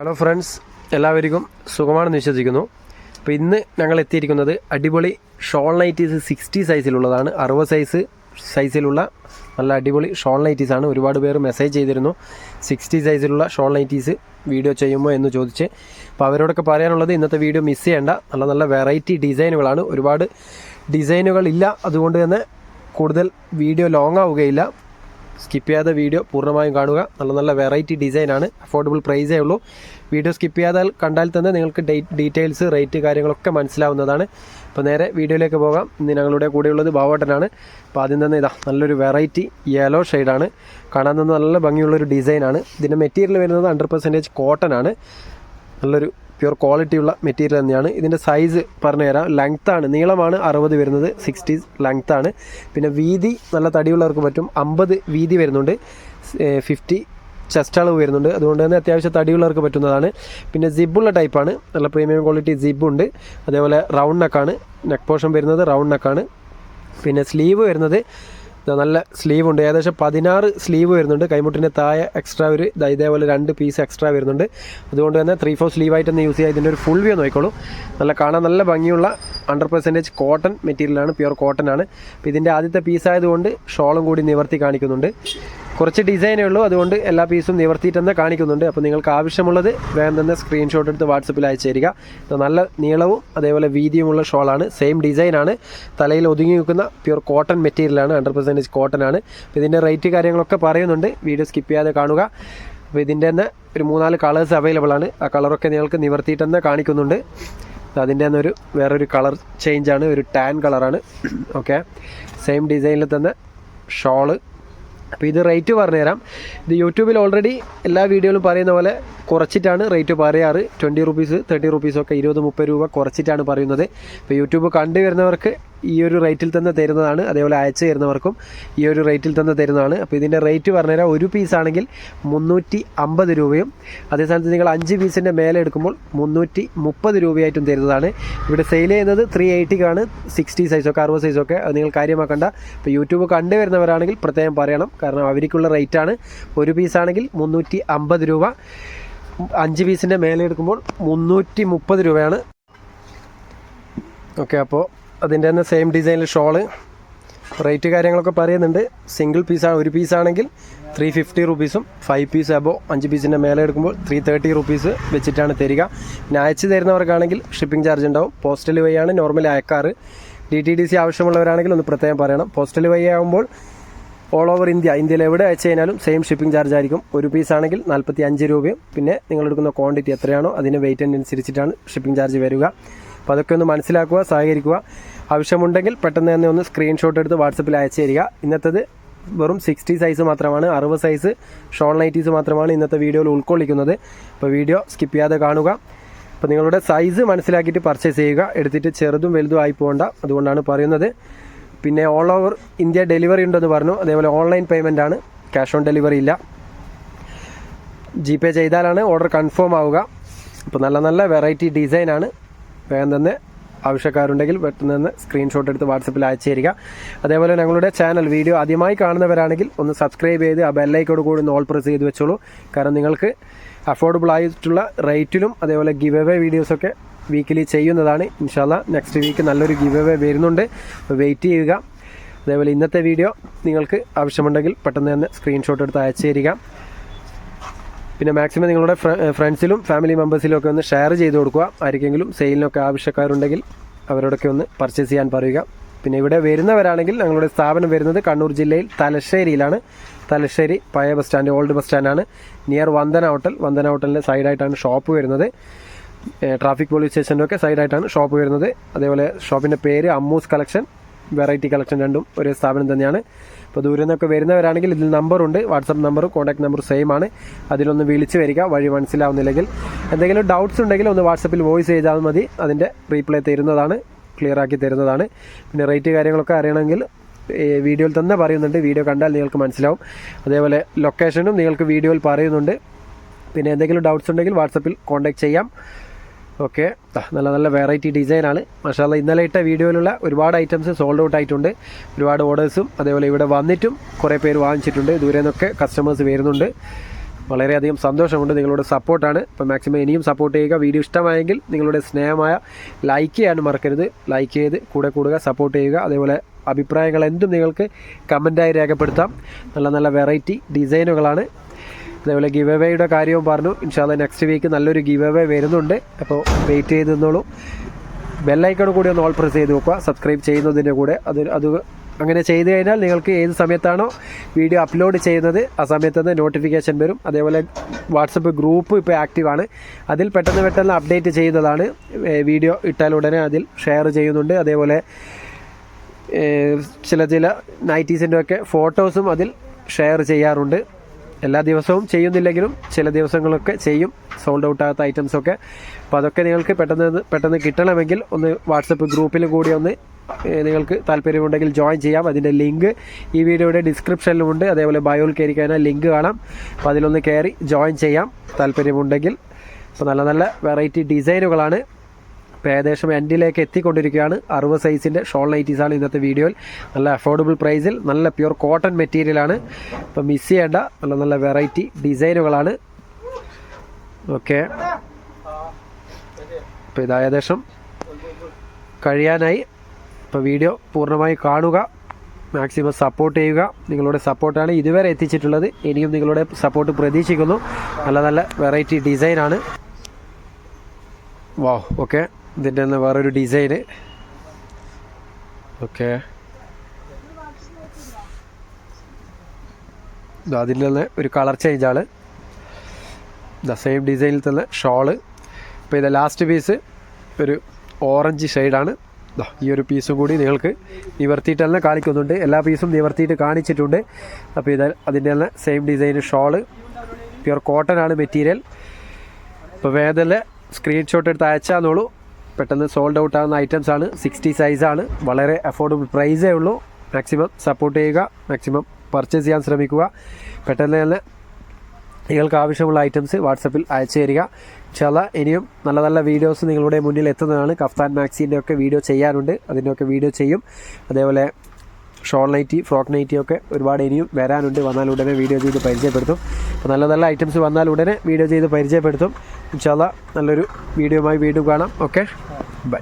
Hello friends, എല്ലാവർക്കും സുഖമാണെന്ന് വിശ്വസിക്കുന്നു. അപ്പോൾ ഇന്ന് ഞങ്ങൾ എത്തിയിരിക്കുന്നത് അടിപൊളി ഷോൾ നൈറ്റീസ് 60 സൈസിലുള്ളതാണ്. 60 സൈസിലുള്ള നല്ല അടിപൊളി ഷോൾ നൈറ്റീസാണ്. ഒരുപാട് പേര് മെസ്സേജ് ചെയ്തിരുന്നു 60 സൈസിലുള്ള ഷോൾ നൈറ്റീസ് വീഡിയോ ചെയ്യുമോ എന്ന് ചോദിച്ച്. അപ്പോൾ അവരോടൊക്കെ പറയാനുള്ളത്, ഇന്നത്തെ വീഡിയോ മിസ് ചെയ്യേണ്ട. നല്ല നല്ല വെറൈറ്റി ഡിസൈനുകളാണ്. ഒരുപാട് ഡിസൈനുകളില്ല, അതുകൊണ്ട് തന്നെ കൂടുതൽ വീഡിയോ ലോങ് ആവുകയില്ല. സ്കിപ്പ് ചെയ്യാതെ വീഡിയോ പൂർണ്ണമായും കാണുക. നല്ല നല്ല വെറൈറ്റി ഡിസൈനാണ്. അഫോർഡബിൾ പ്രൈസേ ഉള്ളൂ. വീഡിയോ സ്കിപ്പ് ചെയ്യാതെ കണ്ടാൽ തന്നെ നിങ്ങൾക്ക് ഡീറ്റെയിൽസ്, റേറ്റ് കാര്യങ്ങളൊക്കെ മനസ്സിലാവുന്നതാണ്. അപ്പോൾ നേരെ വീഡിയോയിലേക്ക് പോകാം. ഇന്ന് ഞങ്ങളുടെ കൂടെയുള്ളത് ബാവട്ടനാണ്. അപ്പോൾ ആദ്യം തന്നെ ഇതാ നല്ലൊരു വെറൈറ്റി യെല്ലോ ഷെയ്ഡാണ്. കാണാൻ തന്നെ നല്ല ഭംഗിയുള്ളൊരു ഡിസൈനാണ്. ഇതിൻ്റെ മെറ്റീരിയൽ വരുന്നത് 100% കോട്ടൺ ആണ്. നല്ലൊരു പ്യുവർ ക്വാളിറ്റിയുള്ള മെറ്റീരിയൽ തന്നെയാണ്. ഇതിൻ്റെ സൈസ് പറഞ്ഞുതരാം. ലെങ്ത്താണ്, നീളമാണ് 60 വരുന്നത്, 60 ലെങ്ത്താണ്. പിന്നെ വീതി നല്ല തടിയുള്ളവർക്ക് പറ്റും. 50 വീതി വരുന്നുണ്ട്, 50 ചെസ്റ്റ് അളവ് വരുന്നുണ്ട്. അതുകൊണ്ട് തന്നെ അത്യാവശ്യം തടിയുള്ളവർക്ക് പറ്റുന്നതാണ്. പിന്നെ സിബുള്ള ടൈപ്പാണ്, നല്ല പ്രീമിയം ക്വാളിറ്റി സിബുണ്ട്. അതേപോലെ റൗണ്ട് നെക്കാണ്, നെക്ക് പോർഷൻ വരുന്നത് റൗണ്ട് നെക്കാണ്. പിന്നെ സ്ലീവ് വരുന്നത് നല്ല സ്ലീവ് ഉണ്ട്. ഏകദേശം 16 സ്ലീവ് വരുന്നുണ്ട്. കൈമുട്ടിൻ്റെ താഴെ എക്സ്ട്രാ ഒരു ഇതേപോലെ 2 പീസ് എക്സ്ട്രാ വരുന്നുണ്ട്. അതുകൊണ്ട് തന്നെ 3/4 സ്ലീവായിട്ട് തന്നെ യൂസ് ചെയ്യുക. ഇതിൻ്റെ ഒരു ഫുൾ വ്യൂ നോക്കിക്കോളൂ. നല്ല കാണാൻ നല്ല ഭംഗിയുള്ള 100% കോട്ടൺ മെറ്റീരിയലാണ്, പ്യുവർ കോട്ടൺ ആണ്. അപ്പോൾ ഇതിൻ്റെ ആദ്യത്തെ പീസായതുകൊണ്ട് ഷോളും കൂടി നിവർത്തി കാണിക്കുന്നുണ്ട്. കുറച്ച് ഡിസൈനേ ഉള്ളൂ, അതുകൊണ്ട് എല്ലാ പീസും നിവർത്തിയിട്ട് തന്നെ കാണിക്കുന്നുണ്ട്. അപ്പോൾ നിങ്ങൾക്ക് ആവശ്യമുള്ളത് വേഗം തന്നെ സ്ക്രീൻഷോട്ട് എടുത്ത് വാട്സപ്പിൽ അയച്ചു തരിക. നല്ല നീളവും അതേപോലെ വീതിയുമുള്ള ഷോളാണ്. സെയിം ഡിസൈനാണ്. തലയിൽ ഒതുങ്ങി നിൽക്കുന്ന പ്യുവർ കോട്ടൺ മെറ്റീരിയലാണ്, 100% കോട്ടൺ ആണ്. അപ്പോൾ ഇതിൻ്റെ റേറ്റ് കാര്യങ്ങളൊക്കെ പറയുന്നുണ്ട്, വീഡിയോ സ്കിപ്പ് ചെയ്യാതെ കാണുക. അപ്പോൾ ഇതിൻ്റെ തന്നെ ഒരു 3-4 കളേഴ്സ് അവൈലബിൾ ആണ്. ആ കളറൊക്കെ നിങ്ങൾക്ക് നിവർത്തിയിട്ട് തന്നെ കാണിക്കുന്നുണ്ട്. അതിൻ്റെ തന്നെ വേറൊരു കളർ ചേഞ്ചാണ്, ഒരു ടാൻ കളറാണ്. ഓക്കെ, സെയിം ഡിസൈനിൽ തന്നെ ഷോള്. അപ്പോൾ ഇത് റേറ്റ് പറഞ്ഞുതരാം. ഇത് യൂട്യൂബിൽ ഓൾറെഡി എല്ലാ വീഡിയോയിലും പറയുന്ന പോലെ കുറച്ചിട്ടാണ് റേറ്റ് പറയാറ്. 20 റുപ്പീസ്, 30 റുപ്പീസൊക്കെ 20-30 രൂപ കുറച്ചിട്ടാണ് പറയുന്നത്. ഇപ്പോൾ യൂട്യൂബ് കണ്ടു വരുന്നവർക്ക് ഈ ഒരു റേറ്റിൽ തന്നെ തരുന്നതാണ്. അതേപോലെ അയച്ചു തരുന്നവർക്കും ഈ ഒരു റേറ്റിൽ തന്നെ തരുന്നതാണ്. അപ്പോൾ ഇതിൻ്റെ റേറ്റ് പറഞ്ഞുതരാം. ഒരു പീസാണെങ്കിൽ 350 രൂപയും, അതേസമയത്ത് നിങ്ങൾ 5 പീസിൻ്റെ മേലെ എടുക്കുമ്പോൾ 330 രൂപയായിട്ടും തരുന്നതാണ്. ഇവിടെ സെയിൽ ചെയ്യുന്നത് 380-ക്കാണ്. 60 സൈസൊക്കെ 60 സൈസൊക്കെ അത് നിങ്ങൾ കാര്യമാക്കണ്ട. ഇപ്പോൾ യൂട്യൂബ് കണ്ടു വരുന്നവരാണെങ്കിൽ പ്രത്യേകം പറയണം, കാരണം അവർക്കുള്ള റേറ്റാണ്. ഒരു പീസാണെങ്കിൽ 350 രൂപ, 5 പീസിൻ്റെ മേലെ എടുക്കുമ്പോൾ 330 രൂപയാണ്. ഓക്കെ, അപ്പോൾ അതിൻ്റെ തന്നെ സെയിം ഡിസൈനിൽ ഷോള്. റേറ്റ് കാര്യങ്ങളൊക്കെ പറയുന്നുണ്ട്. സിംഗിൾ പീസാണ്, ഒരു പീസാണെങ്കിൽ 350 റുപ്പീസും, 5 പീസ് അബോ 5 പീസിൻ്റെ മേലെ എടുക്കുമ്പോൾ 330 റുപ്പീസ് വെച്ചിട്ടാണ് തരിക. പിന്നെ അയച്ചു തരുന്നവർക്കാണെങ്കിൽ ഷിപ്പിംഗ് ചാർജ് ഉണ്ടാവും. പോസ്റ്റൽ വഴിയാണ് നോർമലി അയക്കാറ്. DTDC ആവശ്യമുള്ളവരാണെങ്കിൽ ഒന്ന് പ്രത്യേകം പറയണം. പോസ്റ്റൽ വഴി ആകുമ്പോൾ ഓൾ ഓവർ ഇന്ത്യയിൽ എവിടെ അയച്ചു കഴിഞ്ഞാലും സെയിം ഷിപ്പിംഗ് ചാർജ് ആയിരിക്കും. ഒരു പീസാണെങ്കിൽ 45 രൂപയും. പിന്നെ നിങ്ങളെടുക്കുന്ന ക്വാണ്ടിറ്റി എത്രയാണോ അതിന് വെയിറ്റിനനുസരിച്ചിട്ടാണ് ഷിപ്പിംഗ് ചാർജ് വരിക. അപ്പോൾ അതൊക്കെ ഒന്ന് മനസ്സിലാക്കുക, സഹകരിക്കുക. ആവശ്യമുണ്ടെങ്കിൽ പെട്ടെന്ന് തന്നെ ഒന്ന് സ്ക്രീൻഷോട്ട് എടുത്ത് വാട്സപ്പിൽ അയച്ചു തരിക. ഇന്നത്തേത് വെറും 60 സൈസ് മാത്രമാണ്, 60 സൈസ് ഷോൾ നൈറ്റീസ് മാത്രമാണ് ഇന്നത്തെ വീഡിയോയിൽ ഉൾക്കൊള്ളിക്കുന്നത്. അപ്പോൾ വീഡിയോ സ്കിപ്പ് ചെയ്യാതെ കാണുക. അപ്പോൾ നിങ്ങളുടെ സൈസ് മനസ്സിലാക്കിയിട്ട് പർച്ചേസ് ചെയ്യുക. എടുത്തിട്ട് ചെറുതും വലുതും ആയി പോകണ്ട, അതുകൊണ്ടാണ് പറയുന്നത്. പിന്നെ ഓൾ ഓവർ ഇന്ത്യ ഡെലിവറി ഉണ്ടെന്ന് പറഞ്ഞു. അതേപോലെ ഓൺലൈൻ പേയ്മെൻ്റ് ആണ്, ക്യാഷ് ഓൺ ഡെലിവറി ഇല്ല. GPay ചെയ്താലാണ് ഓർഡർ കൺഫേം ആവുക. അപ്പോൾ നല്ല നല്ല വെറൈറ്റി ഡിസൈനാണ്. വേഗം തന്നെ ആവശ്യക്കാരുണ്ടെങ്കിൽ പെട്ടെന്ന് തന്നെ സ്ക്രീൻഷോട്ട് എടുത്ത് വാട്സപ്പിൽ അയച്ചു തരിക. അതേപോലെ ഞങ്ങളുടെ ചാനൽ വീഡിയോ ആദ്യമായി കാണുന്നവരാണെങ്കിൽ ഒന്ന് സബ്സ്ക്രൈബ് ചെയ്ത് ആ ബെല്ലൈക്കോട് കൂടി ഒന്ന് ഓൾ പ്രസ് ചെയ്ത് വെച്ചോളൂ. കാരണം നിങ്ങൾക്ക് അഫോർഡബിൾ ആയിട്ടുള്ള റേറ്റിലും അതേപോലെ ഗിവ് അവേ വീഡിയോസൊക്കെ വീക്കിലി ചെയ്യുന്നതാണ്. ഇൻഷാല്ലാ നെക്സ്റ്റ് വീക്ക് നല്ലൊരു ഗിവ് അവേ വരുന്നുണ്ട്. അപ്പോൾ വെയിറ്റ് ചെയ്യുക. അതേപോലെ ഇന്നത്തെ വീഡിയോ നിങ്ങൾക്ക് ആവശ്യമുണ്ടെങ്കിൽ പെട്ടെന്ന് തന്നെ സ്ക്രീൻഷോട്ട് എടുത്ത് അയച്ചു തരിക. പിന്നെ മാക്സിമം നിങ്ങളുടെ ഫ്രണ്ട്സിലും ഫാമിലി മെമ്പേഴ്സിലും ഒക്കെ ഒന്ന് ഷെയർ ചെയ്ത് കൊടുക്കുക. ആർക്കെങ്കിലും സെയിലിനൊക്കെ ആവശ്യക്കാരുണ്ടെങ്കിൽ അവരോടൊക്കെ ഒന്ന് പർച്ചേസ് ചെയ്യാൻ പറയുക. പിന്നെ ഇവിടെ വരുന്നവരാണെങ്കിൽ ഞങ്ങളുടെ സ്ഥാപനം വരുന്നത് കണ്ണൂർ ജില്ലയിൽ തലശ്ശേരിയിലാണ്. തലശ്ശേരി പഴയ ബസ് സ്റ്റാൻഡ്, ഓൾഡ് ബസ് സ്റ്റാൻഡാണ്. നിയർ വന്ദന ഹോട്ടലിൻ്റെ സൈഡായിട്ടാണ് ഷോപ്പ് വരുന്നത്. ട്രാഫിക് പോലീസ് സ്റ്റേഷൻ്റെ ഒക്കെ സൈഡായിട്ടാണ് ഷോപ്പ് വരുന്നത്. അതേപോലെ ഷോപ്പിൻ്റെ പേര് അമ്മൂസ് കളക്ഷൻ, വെറൈറ്റി കളക്ഷൻ, രണ്ടും ഒരേ സ്ഥാപനം തന്നെയാണ്. അപ്പോൾ ദൂരെ നിന്നൊക്കെ വരുന്നവരാണെങ്കിൽ ഇതിൽ നമ്പറുണ്ട്, വാട്സപ്പ് നമ്പറും കോൺടാക്ട് നമ്പറും സെയിം ആണ്. അതിലൊന്ന് വിളിച്ച് വരിക. വഴി മനസ്സിലാവുന്നില്ലെങ്കിൽ എന്തെങ്കിലും ഡൗട്ട്സ് ഉണ്ടെങ്കിൽ ഒന്ന് വാട്സപ്പിൽ വോയിസ് ചെയ്താൽ മതി. അതിൻ്റെ റീപ്ലൈ തരുന്നതാണ്, ക്ലിയർ ആക്കി തരുന്നതാണ്. പിന്നെ റേറ്റ് കാര്യങ്ങളൊക്കെ അറിയണമെങ്കിൽ വീഡിയോയിൽ തന്നെ പറയുന്നുണ്ട്. വീഡിയോ കണ്ടാൽ നിങ്ങൾക്ക് മനസ്സിലാവും. അതേപോലെ ലൊക്കേഷനും നിങ്ങൾക്ക് വീഡിയോയിൽ പറയുന്നുണ്ട്. പിന്നെ എന്തെങ്കിലും ഡൗട്ട്സ് ഉണ്ടെങ്കിൽ വാട്സപ്പിൽ കോൺടാക്ട് ചെയ്യാം. ഓക്കെ, നല്ല നല്ല വെറൈറ്റി ഡിസൈനാണ്. മാഷാഅല്ലാഹ് ഇന്നലെ ഇട്ട വീഡിയോയിലുള്ള ഒരുപാട് ഐറ്റംസ് സോൾഡ് ഔട്ട് ആയിട്ടുണ്ട്. ഒരുപാട് ഓർഡേഴ്സും അതേപോലെ ഇവിടെ വന്നിട്ടും കുറേ പേര് വാങ്ങിച്ചിട്ടുണ്ട്. ദൂരെ നിന്നൊക്കെ കസ്റ്റമേഴ്സ് വരുന്നുണ്ട്. വളരെയധികം സന്തോഷമുണ്ട്. നിങ്ങളുടെ സപ്പോർട്ടാണ്. അപ്പോൾ മാക്സിമം ഇനിയും സപ്പോർട്ട് ചെയ്യുക. വീഡിയോ ഇഷ്ടമായെങ്കിൽ നിങ്ങളുടെ സ്നേഹമായ ലൈക്ക് ചെയ്യാൻ മറക്കരുത്. ലൈക്ക് ചെയ്ത് കൂടെ കൂടുക, സപ്പോർട്ട് ചെയ്യുക. അതേപോലെ അഭിപ്രായങ്ങൾ എന്തും നിങ്ങൾക്ക് കമൻറ്റായി രേഖപ്പെടുത്താം. നല്ല നല്ല വെറൈറ്റി ഡിസൈനുകളാണ്. അതേപോലെ ഗിവ് അവേയുടെ കാര്യവും പറഞ്ഞു. ഇൻഷാല്ലാ നെക്സ്റ്റ് വീക്ക് നല്ലൊരു ഗിവ് അവേ വരുന്നുണ്ട്. അപ്പോൾ വെയിറ്റ് ചെയ്ത് നിന്നോളൂ. ബെല്ലൈക്കൺ കൂടി ഒന്ന് ഓൾ പ്രസ് ചെയ്ത് നോക്കുക, സബ്സ്ക്രൈബ് ചെയ്യുന്നതിൻ്റെ കൂടെ. അത് അങ്ങനെ ചെയ്ത് കഴിഞ്ഞാൽ നിങ്ങൾക്ക് ഏത് സമയത്താണോ വീഡിയോ അപ്ലോഡ് ചെയ്യുന്നത് ആ സമയത്ത് തന്നെ നോട്ടിഫിക്കേഷൻ വരും. അതേപോലെ വാട്സപ്പ് ഗ്രൂപ്പ് ഇപ്പോൾ ആക്റ്റീവാണ്. അതിൽ പെട്ടെന്ന് അപ്ഡേറ്റ് ചെയ്യുന്നതാണ്. വീഡിയോ ഇട്ടാൽ ഉടനെ അതിൽ ഷെയർ ചെയ്യുന്നുണ്ട്. അതേപോലെ ചില നൈറ്റീസിൻ്റെ ഒക്കെ ഫോട്ടോസും അതിൽ ഷെയർ ചെയ്യാറുണ്ട്. എല്ലാ ദിവസവും ചെയ്യുന്നില്ലെങ്കിലും ചില ദിവസങ്ങളൊക്കെ ചെയ്യും, സോൾഡ് ഔട്ട് ആകാത്ത ഐറ്റംസൊക്കെ. അപ്പോൾ അതൊക്കെ നിങ്ങൾക്ക് പെട്ടെന്ന് കിട്ടണമെങ്കിൽ ഒന്ന് വാട്സപ്പ് ഗ്രൂപ്പിൽ കൂടി ഒന്ന് നിങ്ങൾക്ക് താല്പര്യമുണ്ടെങ്കിൽ ജോയിൻ ചെയ്യാം. അതിൻ്റെ ലിങ്ക് ഈ വീഡിയോയുടെ ഡിസ്ക്രിപ്ഷനിലുമുണ്ട്. അതേപോലെ ബയോയിൽ കയറി കഴിഞ്ഞാൽ ലിങ്ക് കാണാം. അപ്പോൾ അതിലൊന്ന് കയറി ജോയിൻ ചെയ്യാം താല്പര്യമുണ്ടെങ്കിൽ. അപ്പോൾ നല്ല നല്ല വെറൈറ്റി ഡിസൈനുകളാണ്. ഇപ്പോൾ ഏകദേശം എൻഡിലേക്ക് എത്തിക്കൊണ്ടിരിക്കുകയാണ്. 60 സൈസിൻ്റെ ഷോൾ നൈറ്റീസാണ് ഇന്നത്തെ വീഡിയോയിൽ. നല്ല അഫോർഡബിൾ പ്രൈസിൽ നല്ല പ്യുർ കോട്ടൺ മെറ്റീരിയലാണ്. അപ്പോൾ മിസ് ചെയ്യേണ്ട നല്ല നല്ല വെറൈറ്റി ഡിസൈനുകളാണ്. ഓക്കെ, അപ്പോൾ ഇത് ഏകദേശം കഴിയാനായി. അപ്പോൾ വീഡിയോ പൂർണ്ണമായി കാണുക, മാക്സിമം സപ്പോർട്ട് ചെയ്യുക. നിങ്ങളുടെ സപ്പോർട്ടാണ് ഇതുവരെ എത്തിച്ചിട്ടുള്ളത്. ഇനിയും നിങ്ങളുടെ സപ്പോർട്ട് പ്രതീക്ഷിക്കുന്നു. നല്ല നല്ല വെറൈറ്റി ഡിസൈനാണ്. വാ, ഓക്കെ, ഇതിൻ്റെ തന്നെ വേറൊരു ഡിസൈന്. ഓക്കെ, അതിൽ തന്നെ ഒരു കളർ ചേഞ്ചാണ്. സെയിം ഡിസൈനിൽ തന്നെ ഷോള്. ഇപ്പോൾ ഇത് ലാസ്റ്റ് പീസ് ഒരു ഓറഞ്ച് ഷെയ്ഡാണ്. ഈ ഒരു പീസും കൂടി നിങ്ങൾക്ക് നിവർത്തിയിട്ട് തന്നെ കാണിക്കുന്നുണ്ട്. എല്ലാ പീസും നിവർത്തിയിട്ട് കാണിച്ചിട്ടുണ്ട്. അപ്പോൾ ഇത് അതിൻ്റെ തന്നെ same design shawl. Pure cotton ആണ് മെറ്റീരിയൽ. അപ്പോൾ വേദന സ്ക്രീൻഷോട്ട് എടുത്ത് അയച്ചാന്നോളൂ. പെട്ടെന്ന് സോൾഡ് ഔട്ട് ആകുന്ന ഐറ്റംസ് ആണ്. 60 സൈസാണ്. വളരെ അഫോർഡബിൾ പ്രൈസേ ഉള്ളൂ. മാക്സിമം സപ്പോർട്ട് ചെയ്യുക, മാക്സിമം പർച്ചേസ് ചെയ്യാൻ ശ്രമിക്കുക. പെട്ടെന്ന് തന്നെ നിങ്ങൾക്ക് ആവശ്യമുള്ള ഐറ്റംസ് വാട്സപ്പിൽ അയച്ചു തരിക. ഇൻഷാല്ലാ ഇനിയും നല്ല നല്ല വീഡിയോസ് നിങ്ങളുടെ മുന്നിൽ എത്തുന്നതാണ്. കഫ്താൻ മാക്സിൻ്റെ ഒക്കെ വീഡിയോ ചെയ്യാനുണ്ട്, അതിൻ്റെയൊക്കെ വീഡിയോ ചെയ്യും. അതേപോലെ ഷോൾ നൈറ്റി, ഫ്രോക്ക് നൈറ്റി ഒക്കെ ഒരുപാട് ഇനിയും വരാനുണ്ട്. വന്നാൽ ഉടനെ വീഡിയോ ചെയ്ത് പരിചയപ്പെടുത്തും. അപ്പോൾ നല്ല നല്ല ഐറ്റംസ് വന്നാൽ ഉടനെ വീഡിയോ ചെയ്ത് പരിചയപ്പെടുത്തും. ഇൻഷാല്ലാ നല്ലൊരു വീഡിയോയുമായി വീണ്ടും കാണാം. Okay, by.